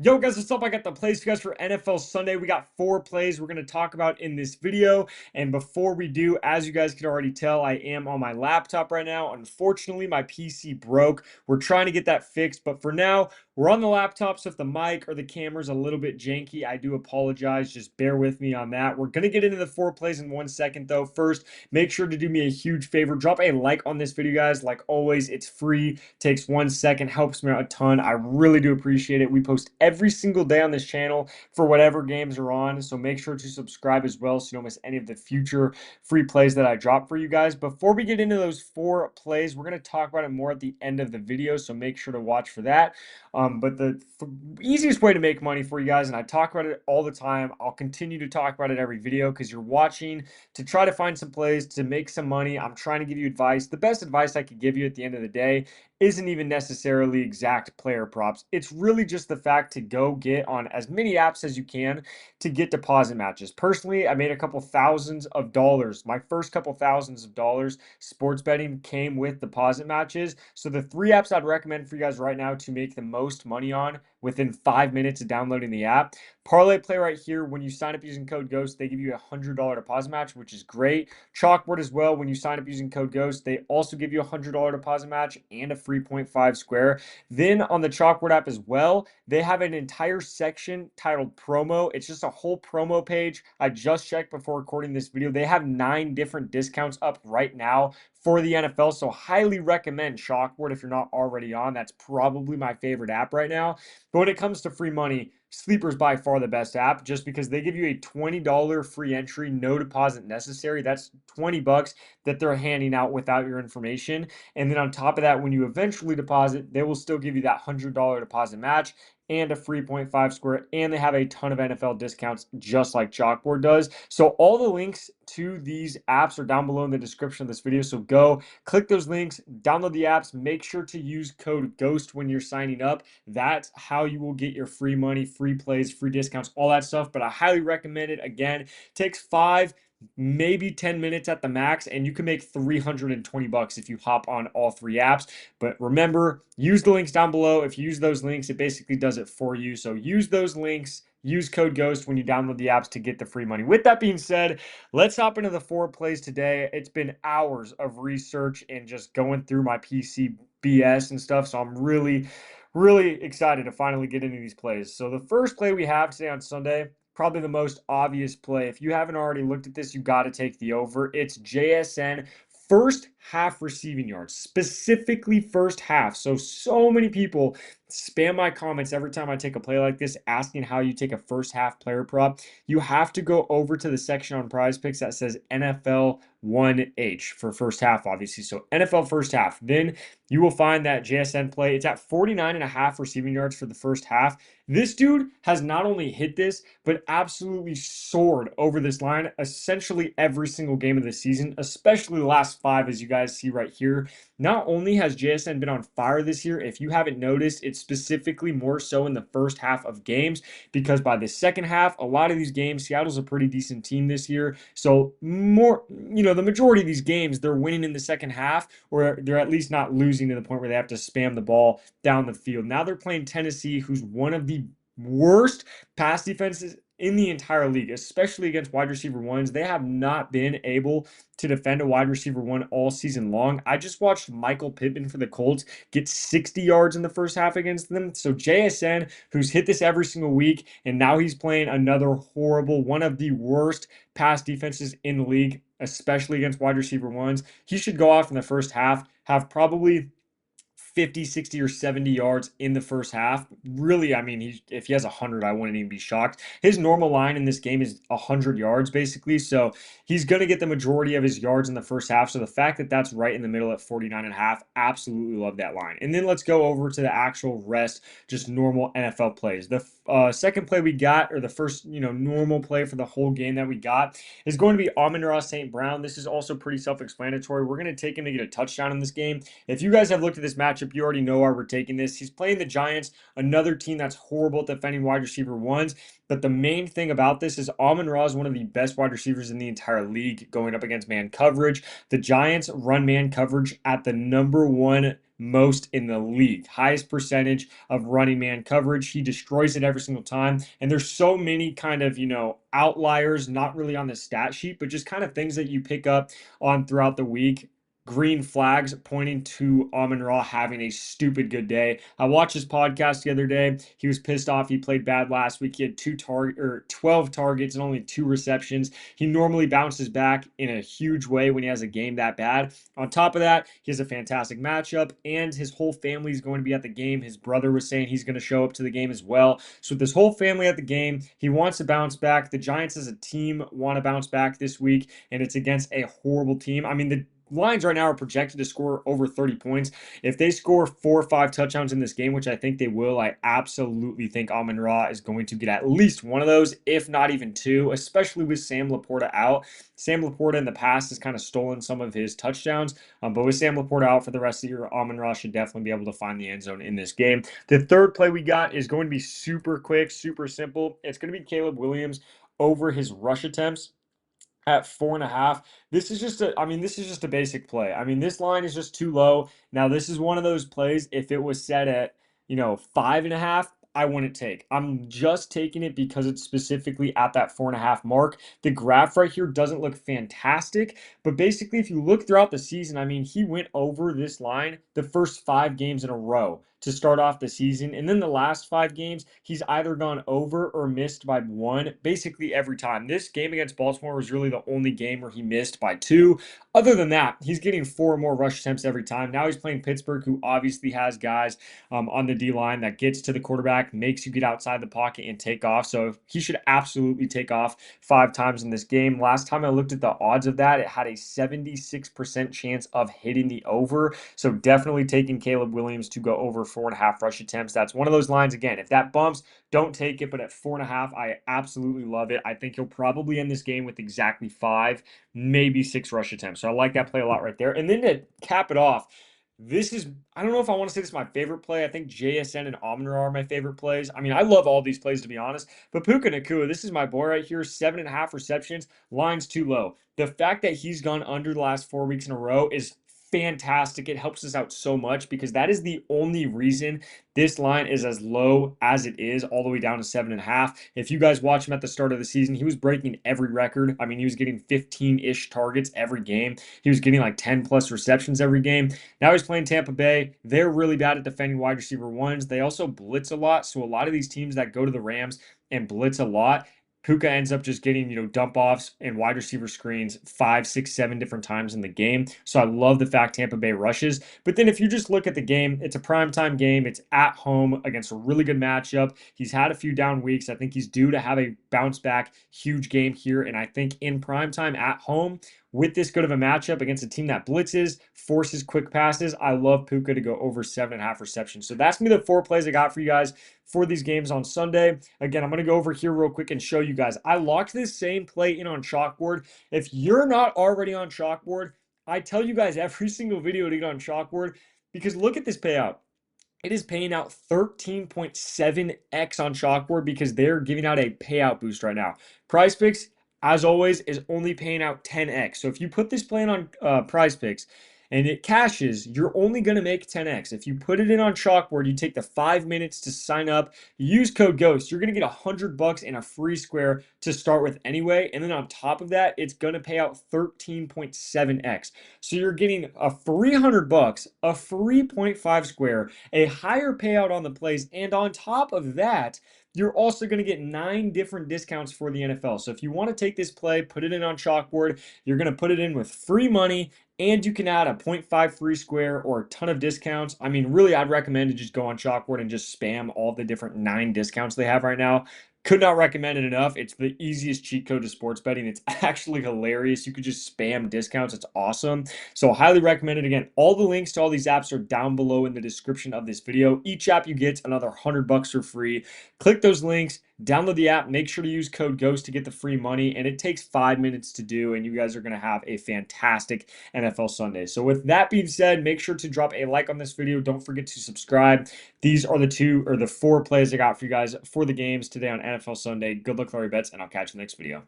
Yo guys, what's up? I got the plays for you guys for NFL Sunday. We got 4 plays we're going to talk about in this video. And before we do, as you guys can already tell, I am on my laptop right now. Unfortunately, my PC broke. We're trying to get that fixed, but for now, we're on the laptop. So if the mic or the camera's a little bit janky, I do apologize. Just bear with me on that. We're going to get into the 4 plays in 1 second though. First, make sure to do me a huge favor. Drop a like on this video, guys. Like always, it's free. Takes 1 second, helps me out a ton. I really do appreciate it. We post every single day on this channel for whatever games are on, so make sure to subscribe as well so you don't miss any of the future free plays that I drop for you guys. Before we get into those 4 plays, we're going to talk about it more at the end of the video, so make sure to watch for that. But the easiest way to make money for you guys, and I talk about it all the time, I'll continue to talk about it every video because you're watching to try to find some plays to make some money. I'm trying to give you advice. The best advice I could give you at the end of the day isn't even necessarily exact player props. It's really just the fact to go get on as many apps as you can to get deposit matches. Personally, I made a couple thousands of dollars. My first couple thousands of dollars sports betting came with deposit matches. So the 3 apps I'd recommend for you guys right now to make the most money on within 5 minutes of downloading the app. Parlay Play right here, when you sign up using code GHOST, they give you a $100 deposit match, which is great. Chalkboard as well, when you sign up using code GHOST, they also give you a $100 deposit match and a free 0.5 square. Then on the Chalkboard app as well, they have an entire section titled promo. It's just a whole promo page. I just checked before recording this video. They have 9 different discounts up right now for the NFL. So highly recommend Chalkboard if you're not already on. That's probably my favorite app right now. But when it comes to free money, Sleeper's by far the best app just because they give you a $20 free entry, no deposit necessary. That's 20 bucks that they're handing out without your information. And then on top of that, when you eventually deposit, they will still give you that $100 deposit match and a free 0.5 square, and they have a ton of NFL discounts just like Chalkboard does. So all the links to these apps are down below in the description of this video. So go click those links, download the apps, make sure to use code GHOST when you're signing up. That's how you will get your free money, free plays, free discounts, all that stuff. But I highly recommend it. Again, it takes 5 maybe 10 minutes at the max, and you can make 320 bucks if you hop on all 3 apps. But remember, use the links down below. If you use those links, it basically does it for you. So use those links, use code GHOST when you download the apps to get the free money. With that being said, let's hop into the 4 plays today. It's been hours of research and just going through my PC BS and stuff, so I'm really excited to finally get into these plays. So the first play we have today on Sunday, probably the most obvious play. If you haven't already looked at this, you got to take the over. It's JSN first half receiving yards, specifically first half. So many people spam my comments every time I take a play like this asking how you take a first half player prop. You have to go over to the section on Prizepicks that says NFL 1H for first half, obviously. So NFL first half. Then you will find that JSN play. It's at 49.5 receiving yards for the first half. This dude has not only hit this, but absolutely soared over this line essentially every single game of the season, especially the last 5, as you guys see right here. Not only has JSN been on fire this year, if you haven't noticed, it's specifically more so in the first half of games, because by the second half, a lot of these games, Seattle's a pretty decent team this year. So more, the majority of these games, they're winning in the second half, or they're at least not losing to the point where they have to spam the ball down the field. Now they're playing Tennessee, who's one of the worst pass defenses in the entire league, especially against wide receiver ones. They have not been able to defend a wide receiver one all season long. I just watched Michael Pittman for the Colts get 60 yards in the first half against them. So JSN, who's hit this every single week, and now he's playing another horrible, one of the worst pass defenses in the league, especially against wide receiver ones. He should go off in the first half, have probably 50, 60, or 70 yards in the first half. Really, I mean, if he has 100, I wouldn't even be shocked. His normal line in this game is 100 yards, basically. So he's going to get the majority of his yards in the first half. So the fact that that's right in the middle at 49.5, absolutely love that line. And then let's go over to the actual rest, just normal NFL plays. The second play we got, or the first, normal play for the whole game that we got, is going to be Amon-Ra St. Brown. This is also pretty self-explanatory. We're going to take him to get a touchdown in this game. If you guys have looked at this matchup, you already know why we're taking this. He's playing the Giants, another team that's horrible at defending wide receiver ones. But the main thing about this is Amon-Ra is one of the best wide receivers in the entire league going up against man coverage. The Giants run man coverage at the number one most in the league. Highest percentage of running man coverage. He destroys it every single time. And there's so many kind of, outliers, not really on the stat sheet, but just kind of things that you pick up on throughout the week. Green flags pointing to Amon-Ra having a stupid good day. I watched his podcast the other day. He was pissed off. He played bad last week. He had 12 targets and only 2 receptions. He normally bounces back in a huge way when he has a game that bad. On top of that, he has a fantastic matchup, and his whole family is going to be at the game. His brother was saying he's going to show up to the game as well. So with this whole family at the game, he wants to bounce back. The Giants as a team want to bounce back this week, and it's against a horrible team. I mean, the Lions right now are projected to score over 30 points. If they score 4 or 5 touchdowns in this game, which I think they will, I absolutely think Amon-Ra is going to get at least one of those, if not even two, especially with Sam Laporta out. Sam Laporta in the past has kind of stolen some of his touchdowns, but with Sam Laporta out for the rest of the year, Amon-Ra should definitely be able to find the end zone in this game. The third play we got is going to be super quick, super simple. It's going to be Caleb Williams over his rush attempts at 4.5. This is just a basic play. I mean, this line is just too low. Now, this is one of those plays. If it was set at, 5.5, I wouldn't take. I'm just taking it because it's specifically at that 4.5 mark. The graph right here doesn't look fantastic, but basically, if you look throughout the season, I mean, he went over this line the first 5 games in a row to start off the season. And then the last 5 games, he's either gone over or missed by 1, basically every time. This game against Baltimore was really the only game where he missed by 2. Other than that, he's getting 4 or more rush attempts every time. Now he's playing Pittsburgh, who obviously has guys on the D line that gets to the quarterback, makes you get outside the pocket and take off. So he should absolutely take off 5 times in this game. Last time I looked at the odds of that, it had a 76% chance of hitting the over. So definitely taking Caleb Williams to go over 4.5 rush attempts. That's one of those lines. Again, if that bumps, don't take it. But at 4.5, I absolutely love it. I think he'll probably end this game with exactly 5, maybe 6 rush attempts. So I like that play a lot right there. And then to cap it off, I don't know if I want to say this is my favorite play. I think JSN and Amon-Ra are my favorite plays. I mean, I love all these plays, to be honest. But Puka Nacua, this is my boy right here, 7.5 receptions. Line's too low. The fact that he's gone under the last 4 weeks in a row is fantastic. It helps us out so much because that is the only reason this line is as low as it is, all the way down to 7.5. If you guys watch him at the start of the season, he was breaking every record. I mean, he was getting 15-ish targets every game. He was getting like 10 plus receptions every game. Now he's playing Tampa Bay. They're really bad at defending wide receiver ones. They also blitz a lot. So a lot of these teams that go to the Rams and blitz a lot, Puka ends up just getting, dump offs and wide receiver screens 5, 6, 7 different times in the game. So I love the fact Tampa Bay rushes. But then if you just look at the game, it's a primetime game. It's at home against a really good matchup. He's had a few down weeks. I think he's due to have a bounce back huge game here. And I think in primetime at home, with this good of a matchup against a team that blitzes, forces quick passes, I love Puka to go over 7.5 receptions. So that's me the 4 plays I got for you guys for these games on Sunday. Again, I'm going to go over here real quick and show you guys. I locked this same play in on Chalkboard. If you're not already on Chalkboard, I tell you guys every single video to get on Chalkboard because look at this payout. It is paying out 13.7x on Chalkboard because they're giving out a payout boost right now. Prizepicks, as always, is only paying out 10x. So if you put this plan on Prizepicks and it cashes, you're only going to make 10x. If you put it in on Chalkboard, you take the 5 minutes to sign up, you use code GHOST, you're going to get $100 and a free square to start with anyway. And then on top of that, it's going to pay out 13.7x. So you're getting a free $100, a free 0.5 square, a higher payout on the plays, and on top of that, you're also going to get 9 different discounts for the NFL. So if you want to take this play, put it in on Chalkboard, you're going to put it in with free money, and you can add a 0.5 free square or a ton of discounts. I mean, really, I'd recommend to just go on Chalkboard and just spam all the different 9 discounts they have right now. Could not recommend it enough. It's the easiest cheat code to sports betting. It's actually hilarious. You could just spam discounts. It's awesome. So highly recommend it. Again, all the links to all these apps are down below in the description of this video. Each app you get another $100 for free. Click those links, download the app, make sure to use code GHOST to get the free money, and it takes 5 minutes to do, and you guys are going to have a fantastic NFL Sunday. So with that being said, make sure to drop a like on this video. Don't forget to subscribe. These are the 4 plays I got for you guys for the games today on NFL Sunday. Good luck with all your bets, and I'll catch you in the next video.